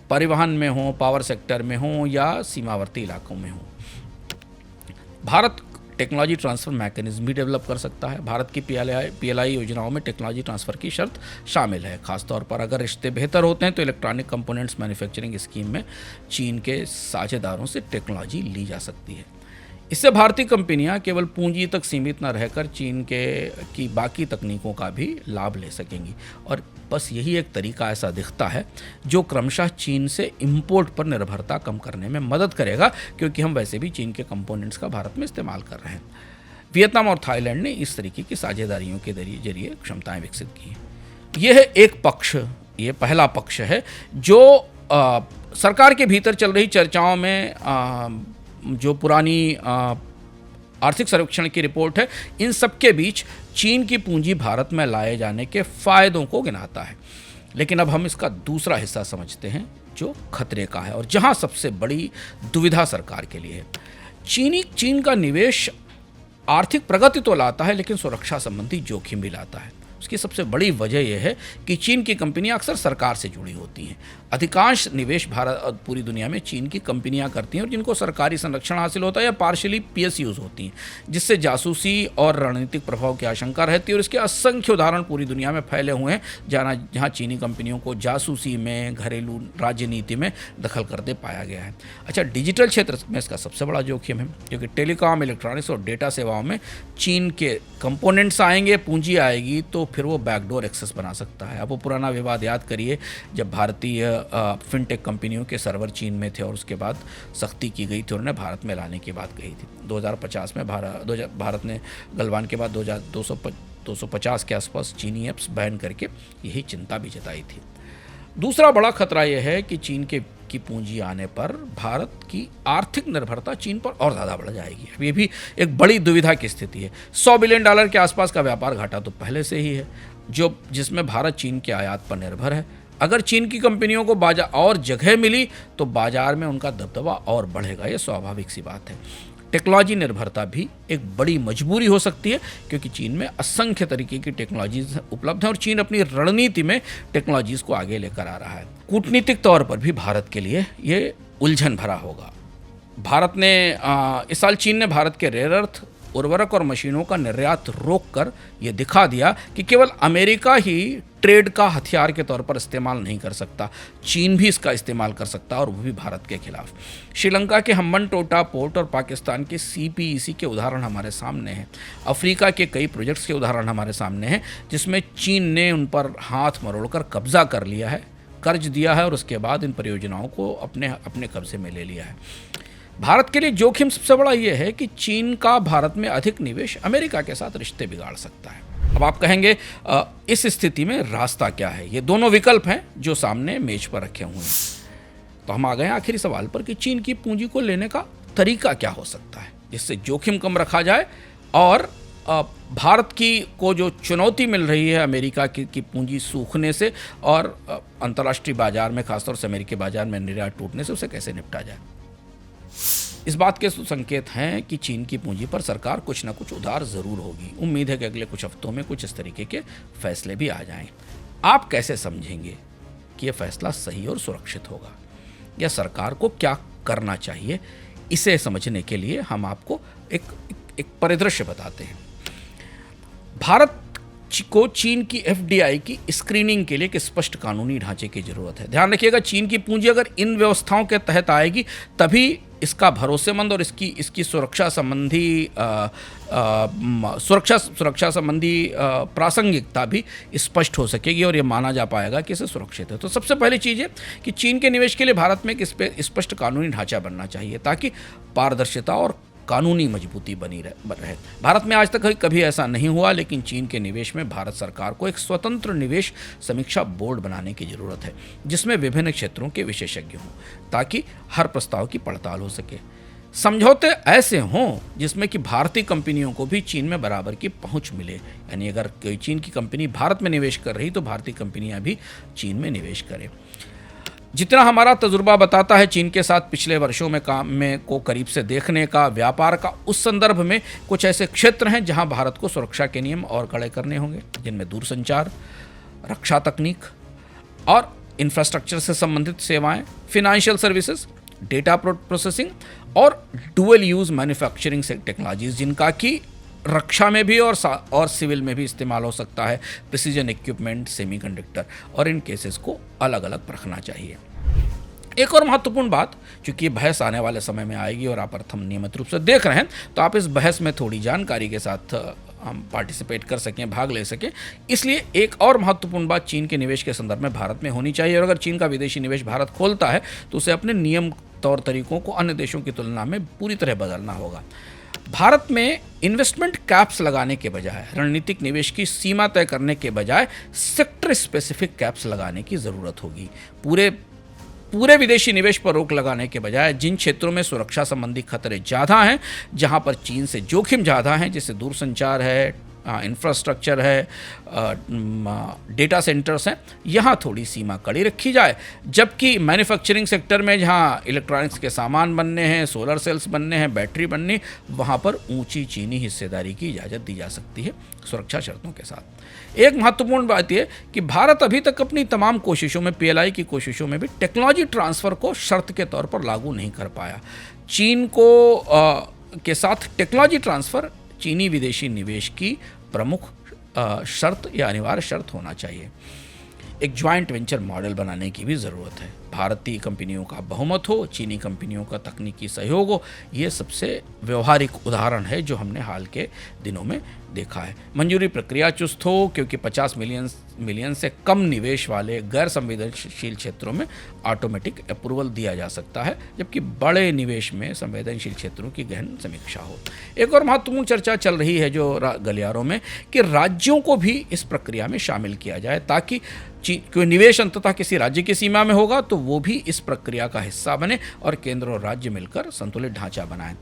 परिवहन में हों, पावर सेक्टर में हों या सीमावर्ती इलाकों में हों। भारत टेक्नोलॉजी ट्रांसफ़र मैकेनिज्म भी डेवलप कर सकता है। भारत की पीएलआई योजनाओं में टेक्नोलॉजी ट्रांसफ़र की शर्त शामिल है। खासतौर पर अगर रिश्ते बेहतर होते हैं तो इलेक्ट्रॉनिक कंपोनेंट्स मैन्युफैक्चरिंग स्कीम में चीन के साझेदारों से टेक्नोलॉजी ली जा सकती है। इससे भारतीय कंपनियां केवल पूंजी तक सीमित न रहकर चीन की बाकी तकनीकों का भी लाभ ले सकेंगी, और बस यही एक तरीका ऐसा दिखता है जो क्रमशः चीन से इंपोर्ट पर निर्भरता कम करने में मदद करेगा, क्योंकि हम वैसे भी चीन के कंपोनेंट्स का भारत में इस्तेमाल कर रहे हैं। वियतनाम और थाईलैंड ने इस तरीके की साझेदारियों के जरिए क्षमताएं विकसित की हैं। यह है एक पक्ष, ये पहला पक्ष है जो सरकार के भीतर चल रही चर्चाओं में जो पुरानी आर्थिक सर्वेक्षण की रिपोर्ट है, इन सब के बीच चीन की पूंजी भारत में लाए जाने के फायदों को गिनाता है। लेकिन अब हम इसका दूसरा हिस्सा समझते हैं जो खतरे का है और जहां सबसे बड़ी दुविधा सरकार के लिए है। चीन का निवेश आर्थिक प्रगति तो लाता है, लेकिन सुरक्षा संबंधी जोखिम भी लाता है। उसकी सबसे बड़ी वजह यह है कि चीन की कंपनियां अक्सर सरकार से जुड़ी होती हैं। अधिकांश निवेश भारत और पूरी दुनिया में चीन की कंपनियां करती हैं और जिनको सरकारी संरक्षण हासिल होता है या पार्शियली पीएसयूज होती हैं, जिससे जासूसी और रणनीतिक प्रभाव की आशंका रहती है। और इसके असंख्य उदाहरण पूरी दुनिया में फैले हुए हैं, जहाँ चीनी कंपनियों को जासूसी में, घरेलू राजनीति में दखल करते पाया गया है। अच्छा, डिजिटल क्षेत्र में इसका सबसे बड़ा जोखिम है, क्योंकि टेलीकॉम, इलेक्ट्रॉनिक्स और डेटा सेवाओं में चीन के कंपोनेंट्स आएंगे, पूंजी आएगी, तो फिर वो बैकडोर एक्सेस बना सकता है। अब वो पुराना विवाद याद करिए, जब भारतीय फिनटेक कंपनियों के सर्वर चीन में थे और उसके बाद सख्ती की गई थी, उन्होंने भारत में लाने की बात कही थी। 2050 में भारत ने गलवान के बाद 250 के आसपास चीनी ऐप्स बैन करके यही चिंता भी जताई थी। दूसरा बड़ा खतरा यह है कि चीन की पूंजी आने पर भारत की आर्थिक निर्भरता चीन पर और ज़्यादा बढ़ जाएगी। अब ये भी एक बड़ी दुविधा की स्थिति है। $100 बिलियन के आसपास का व्यापार घाटा तो पहले से ही है, जिसमें भारत चीन के आयात पर निर्भर है। अगर चीन की कंपनियों को बाजार और जगह मिली तो बाजार में उनका दबदबा और बढ़ेगा, ये स्वाभाविक सी बात है। टेक्नोलॉजी निर्भरता भी एक बड़ी मजबूरी हो सकती है, क्योंकि चीन में असंख्य तरीके की टेक्नोलॉजीज उपलब्ध हैं और चीन अपनी रणनीति में टेक्नोलॉजीज को आगे लेकर आ रहा है। कूटनीतिक तौर पर भी भारत के लिए ये उलझन भरा होगा। इस साल चीन ने भारत के रेयर अर्थ, उर्वरक और मशीनों का निर्यात रोककर ये दिखा दिया कि केवल अमेरिका ही ट्रेड का हथियार के तौर पर इस्तेमाल नहीं कर सकता, चीन भी इसका इस्तेमाल कर सकता है, और वो भी भारत के खिलाफ। श्रीलंका के हम्बनटोटा पोर्ट और पाकिस्तान के CPEC के उदाहरण हमारे सामने हैं। अफ्रीका के कई प्रोजेक्ट्स के उदाहरण हमारे सामने हैं, जिसमें चीन ने उन पर हाथ मरोड़कर कब्जा कर लिया है, कर्ज दिया है और उसके बाद इन परियोजनाओं को अपने कब्जे में ले लिया है। भारत के लिए जोखिम सबसे बड़ा यह है कि चीन का भारत में अधिक निवेश अमेरिका के साथ रिश्ते बिगाड़ सकता है। अब आप कहेंगे इस स्थिति में रास्ता क्या है? ये दोनों विकल्प हैं जो सामने मेज पर रखे हुए हैं। तो हम आ गए आखिरी सवाल पर कि चीन की पूंजी को लेने का तरीका क्या हो सकता है, जिससे जोखिम कम रखा जाए और भारत को जो चुनौती मिल रही है अमेरिका की पूंजी सूखने से और अंतर्राष्ट्रीय बाजार में, खासतौर से अमेरिकी बाजार में निर्यात टूटने से, उसे कैसे निपटा जाए। इस बात के संकेत हैं कि चीन की पूंजी पर सरकार कुछ न कुछ उधार ज़रूर होगी। उम्मीद है कि अगले कुछ हफ्तों में कुछ इस तरीके के फैसले भी आ जाएं। आप कैसे समझेंगे कि यह फैसला सही और सुरक्षित होगा, या सरकार को क्या करना चाहिए? इसे समझने के लिए हम आपको एक परिदृश्य बताते हैं। भारत को चीन की एफडीआई की स्क्रीनिंग के लिए एक स्पष्ट कानूनी ढांचे की जरूरत है। ध्यान रखिएगा, चीन की पूंजी अगर इन व्यवस्थाओं के तहत आएगी तभी इसका भरोसेमंद और इसकी सुरक्षा संबंधी सुरक्षा संबंधी प्रासंगिकता भी स्पष्ट हो सकेगी और ये माना जा पाएगा कि इसे सुरक्षित है। तो सबसे पहली चीज़ है कि चीन के निवेश के लिए भारत में एक स्पष्ट कानूनी ढांचा बनना चाहिए ताकि पारदर्शिता और कानूनी मजबूती बनी रहे। भारत में आज तक कभी ऐसा नहीं हुआ, लेकिन चीन के निवेश में भारत सरकार को एक स्वतंत्र निवेश समीक्षा बोर्ड बनाने की जरूरत है जिसमें विभिन्न क्षेत्रों के विशेषज्ञ हों ताकि हर प्रस्ताव की पड़ताल हो सके। समझौते ऐसे हों जिसमें कि भारतीय कंपनियों को भी चीन में बराबर की पहुंच मिले, यानी अगर कोई चीन की कंपनी भारत में निवेश कर रही तो भारतीय कंपनियां भी चीन में निवेश करें। जितना हमारा तजुर्बा बताता है चीन के साथ पिछले वर्षों में काम में को करीब से देखने का, व्यापार का, उस संदर्भ में कुछ ऐसे क्षेत्र हैं जहां भारत को सुरक्षा के नियम और कड़े करने होंगे, जिनमें दूरसंचार, रक्षा तकनीक और इंफ्रास्ट्रक्चर से संबंधित सेवाएं, फिनेंशियल सर्विसेज, डेटा प्रोसेसिंग और डुअल यूज मैन्युफैक्चरिंग टेक्नोलॉजीज, जिनका कि रक्षा में भी और सिविल में भी इस्तेमाल हो सकता है, प्रिसीजन इक्विपमेंट, सेमीकंडक्टर, और इन केसेस को अलग अलग रखना चाहिए। एक और महत्वपूर्ण बात, चूंकि बहस आने वाले समय में आएगी और आप प्रथम नियमित रूप से देख रहे हैं, तो आप इस बहस में थोड़ी जानकारी के साथ हम पार्टिसिपेट कर सकें, भाग ले सकें, इसलिए एक और महत्वपूर्ण बात चीन के निवेश के संदर्भ में भारत में होनी चाहिए। और अगर चीन का विदेशी निवेश भारत खोलता है तो उसे अपने नियम तौर तरीकों को अन्य देशों की तुलना में पूरी तरह बदलना होगा। भारत में इन्वेस्टमेंट कैप्स लगाने के बजाय, रणनीतिक निवेश की सीमा तय करने के बजाय सेक्टर स्पेसिफिक कैप्स लगाने की ज़रूरत होगी। पूरे विदेशी निवेश पर रोक लगाने के बजाय जिन क्षेत्रों में सुरक्षा संबंधी खतरे ज़्यादा हैं, जहां पर चीन से जोखिम ज़्यादा हैं, जैसे दूरसंचार है, इंफ्रास्ट्रक्चर है, डेटा सेंटर्स हैं, यहाँ थोड़ी सीमा कड़ी रखी जाए। जबकि मैन्युफैक्चरिंग सेक्टर में जहाँ इलेक्ट्रॉनिक्स के सामान बनने हैं, सोलर सेल्स बनने हैं, बैटरी बननी, वहाँ पर ऊंची चीनी हिस्सेदारी की इजाज़त दी जा सकती है सुरक्षा शर्तों के साथ। एक महत्वपूर्ण बात यह कि भारत अभी तक अपनी तमाम कोशिशों में, पीएलआई की कोशिशों में भी टेक्नोलॉजी ट्रांसफ़र को शर्त के तौर पर लागू नहीं कर पाया। चीन को के साथ टेक्नोलॉजी ट्रांसफ़र चीनी विदेशी निवेश की प्रमुख शर्त या अनिवार्य शर्त होना चाहिए। एक ज्वाइंट वेंचर मॉडल बनाने की भी ज़रूरत है। भारतीय कंपनियों का बहुमत हो, चीनी कंपनियों का तकनीकी सहयोग हो, ये सबसे व्यवहारिक उदाहरण है जो हमने हाल के दिनों में देखा है। मंजूरी प्रक्रिया चुस्त हो, क्योंकि 50 मिलियन से कम निवेश वाले गैर संवेदनशील क्षेत्रों में ऑटोमेटिक अप्रूवल दिया जा सकता है, जबकि बड़े निवेश में संवेदनशील क्षेत्रों की गहन समीक्षा हो। एक और महत्वपूर्ण चर्चा चल रही है जो गलियारों में, कि राज्यों को भी इस प्रक्रिया में शामिल किया जाए ताकि कोई निवेश अंततः किसी राज्य की सीमा में होगा तो वो भी इस प्रक्रिया का हिस्सा बने और केंद्र और राज्य मिलकर संतुलित ढांचा बनाएं।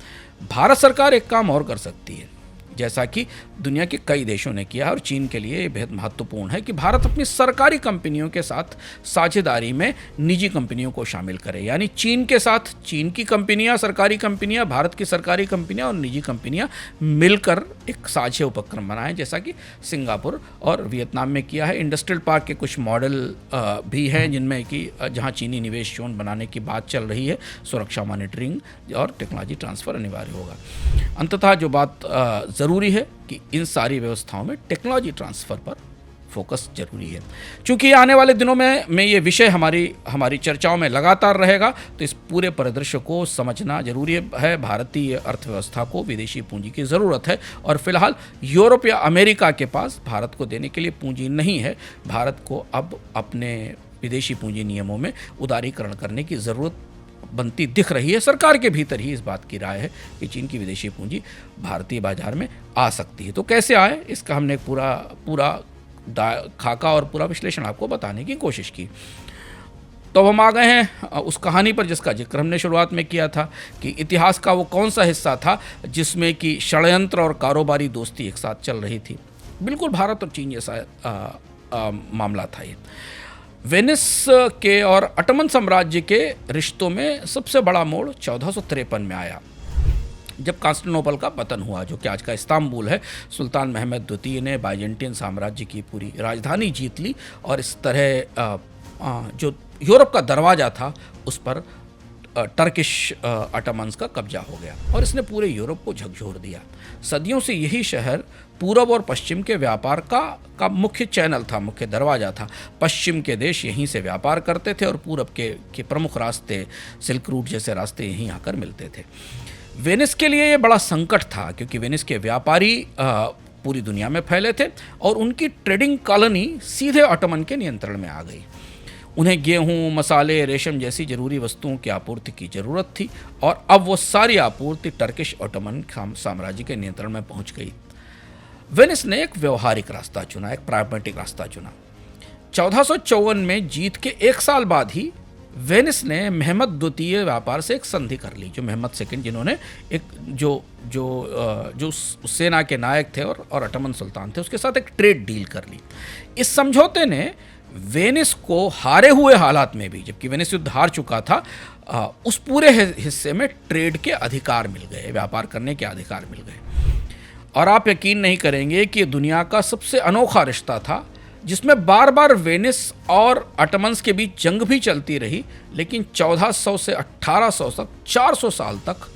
भारत सरकार एक काम और कर सकती है, जैसा कि दुनिया के कई देशों ने किया है और चीन के लिए बेहद महत्वपूर्ण है कि भारत अपनी सरकारी कंपनियों के साथ साझेदारी में निजी कंपनियों को शामिल करे। यानी चीन के साथ चीन की कंपनियां, सरकारी कंपनियां, भारत की सरकारी कंपनियां और निजी कंपनियां मिलकर एक साझे उपक्रम बनाएं, जैसा कि सिंगापुर और वियतनाम में किया है। इंडस्ट्रियल पार्क के कुछ मॉडल भी हैं जिनमें कि जहाँ चीनी निवेश जोन बनाने की बात चल रही है, सुरक्षा मॉनिटरिंग और टेक्नोलॉजी ट्रांसफ़र अनिवार्य होगा। अंततः जो बात ज़रूरी है कि इन सारी व्यवस्थाओं में टेक्नोलॉजी ट्रांसफ़र पर फोकस जरूरी है। चूंकि आने वाले दिनों में ये विषय हमारी चर्चाओं में लगातार रहेगा, तो इस पूरे परिदृश्य को समझना जरूरी है। भारतीय अर्थव्यवस्था को विदेशी पूंजी की ज़रूरत है और फिलहाल यूरोप या अमेरिका के पास भारत को देने के लिए पूंजी नहीं है। भारत को अब अपने विदेशी पूंजी नियमों में उदारीकरण करने की ज़रूरत बनती दिख रही है। सरकार के भीतर ही इस बात की राय है कि चीन की विदेशी पूंजी भारतीय बाजार में आ सकती है। तो कैसे आए, इसका हमने पूरा खाका और पूरा विश्लेषण आपको बताने की कोशिश की। तो हम आ गए हैं उस कहानी पर जिसका जिक्र हमने शुरुआत में किया था कि इतिहास का वो कौन सा हिस्सा था जिसमें कि षड्यंत्र और कारोबारी दोस्ती एक साथ चल रही थी। बिल्कुल भारत और चीन जैसा मामला था ये। वेनिस के और अटमन साम्राज्य के रिश्तों में सबसे बड़ा मोड़ 1453 में आया, जब कांस्टेंटिनोपल का पतन हुआ, जो कि आज का इस्तांबुल है। सुल्तान महमद द्वितीय ने बाइजेंटियन साम्राज्य की पूरी राजधानी जीत ली और इस तरह जो यूरोप का दरवाज़ा था उस पर टर्किश ऑटोमन्स का कब्जा हो गया और इसने पूरे यूरोप को झकझोर दिया। सदियों से यही शहर पूरब और पश्चिम के व्यापार का मुख्य चैनल था, मुख्य दरवाज़ा था। पश्चिम के देश यहीं से व्यापार करते थे और पूरब के प्रमुख रास्ते, सिल्क रूट जैसे रास्ते यहीं आकर मिलते थे। वेनिस के लिए ये बड़ा संकट था क्योंकि वेनिस के व्यापारी पूरी दुनिया में फैले थे और उनकी ट्रेडिंग कॉलोनी सीधे ऑटोमन के नियंत्रण में आ गई। उन्हें गेहूं, मसाले, रेशम जैसी जरूरी वस्तुओं की आपूर्ति की जरूरत थी और अब वो सारी आपूर्ति टर्किश ऑटोमन साम्राज्य के नियंत्रण में पहुंच गई। वेनिस ने एक व्यवहारिक रास्ता चुना, एक प्राग्मेटिक रास्ता चुना। 1454 में जीत के एक साल बाद ही वेनिस ने मेहमद द्वितीय व्यापार से एक संधि कर ली, जो मेहमद सेकंड, जिन्होंने एक जो सेना के नायक थे और ऑटोमन सुल्तान थे, उसके साथ एक ट्रेड डील कर ली। इस समझौते ने वेनिस को हारे हुए हालात में भी, जबकि वेनिस युद्ध हार चुका था, उस पूरे हिस्से में ट्रेड के अधिकार मिल गए, व्यापार करने के अधिकार मिल गए। और आप यकीन नहीं करेंगे कि दुनिया का सबसे अनोखा रिश्ता था जिसमें बार बार वेनिस और ऑटोमन्स के बीच जंग भी चलती रही, लेकिन 1400 से 1800 तक 400 साल तक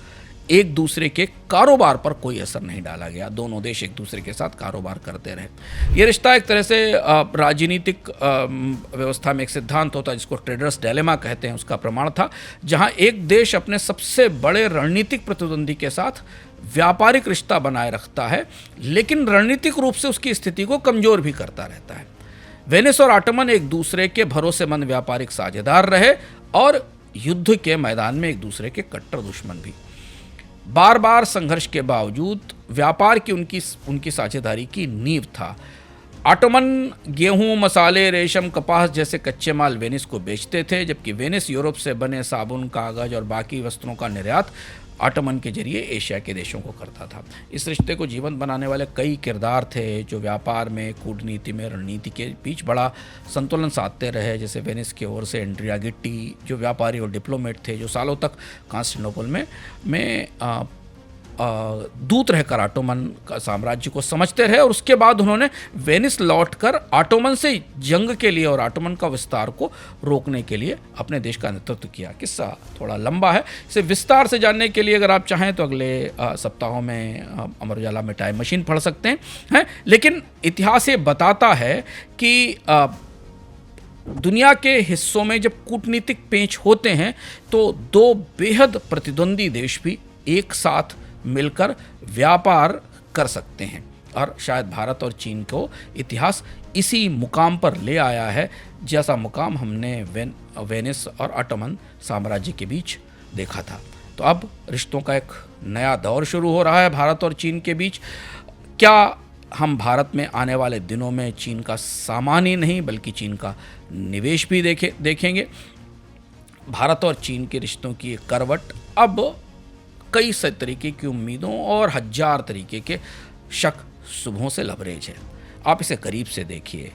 एक दूसरे के कारोबार पर कोई असर नहीं डाला गया। दोनों देश एक दूसरे के साथ कारोबार करते रहे। ये रिश्ता एक तरह से राजनीतिक व्यवस्था में एक सिद्धांत होता है जिसको ट्रेडर्स डायलेमा कहते हैं, उसका प्रमाण था, जहां एक देश अपने सबसे बड़े रणनीतिक प्रतिद्वंदी के साथ व्यापारिक रिश्ता बनाए रखता है, लेकिन रणनीतिक रूप से उसकी स्थिति को कमजोर भी करता रहता है। वेनिस और ऑटोमन एक दूसरे के भरोसेमंद व्यापारिक साझेदार रहे और युद्ध के मैदान में एक दूसरे के कट्टर दुश्मन भी। बार बार संघर्ष के बावजूद व्यापार की उनकी साझेदारी की नींव था। ऑटोमन गेहूं, मसाले, रेशम, कपास जैसे कच्चे माल वेनिस को बेचते थे, जबकि वेनिस यूरोप से बने साबुन, कागज और बाकी वस्तुओं का निर्यात ऑटोमन के जरिए एशिया के देशों को करता था। इस रिश्ते को जीवंत बनाने वाले कई किरदार थे जो व्यापार में, कूटनीति में, रणनीति के बीच बड़ा संतुलन साधते रहे, जैसे वेनिस की ओर से एंड्रिया गिट्टी, जो व्यापारी और डिप्लोमेट थे, जो सालों तक कॉन्स्टेंटिनोपल में दूत रहकर ऑटोमन का साम्राज्य को समझते रहे और उसके बाद उन्होंने वेनिस लौटकर ऑटोमन से जंग के लिए और ऑटोमन का विस्तार को रोकने के लिए अपने देश का नेतृत्व किया। किस्सा थोड़ा लंबा है, इसे विस्तार से जानने के लिए अगर आप चाहें तो अगले सप्ताहों में अमर उजाला में टाइम मशीन पढ़ सकते हैं। लेकिन इतिहास ये बताता है कि दुनिया के हिस्सों में जब कूटनीतिक पेंच होते हैं तो दो बेहद प्रतिद्वंदी देश भी एक साथ मिलकर व्यापार कर सकते हैं और शायद भारत और चीन को इतिहास इसी मुकाम पर ले आया है, जैसा मुकाम हमने वेनिस और ऑटोमन साम्राज्य के बीच देखा था। तो अब रिश्तों का एक नया दौर शुरू हो रहा है भारत और चीन के बीच। क्या हम भारत में आने वाले दिनों में चीन का सामान ही नहीं बल्कि चीन का निवेश भी देखेंगे। भारत और चीन के रिश्तों की एक करवट अब कई तरीके की उम्मीदों और हजार तरीके के शक शुभों से लबरेज है। आप इसे करीब से देखिए,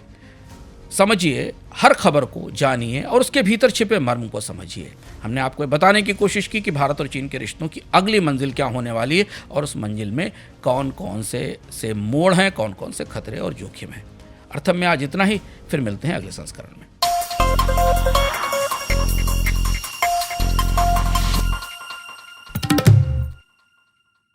समझिए, हर खबर को जानिए और उसके भीतर छिपे मर्म को समझिए। हमने आपको बताने की कोशिश की कि भारत और चीन के रिश्तों की अगली मंजिल क्या होने वाली है और उस मंजिल में कौन कौन से मोड़ हैं, कौन कौन से खतरे और जोखिम हैं। अर्थम में आज इतना ही, फिर मिलते हैं अगले संस्करण में।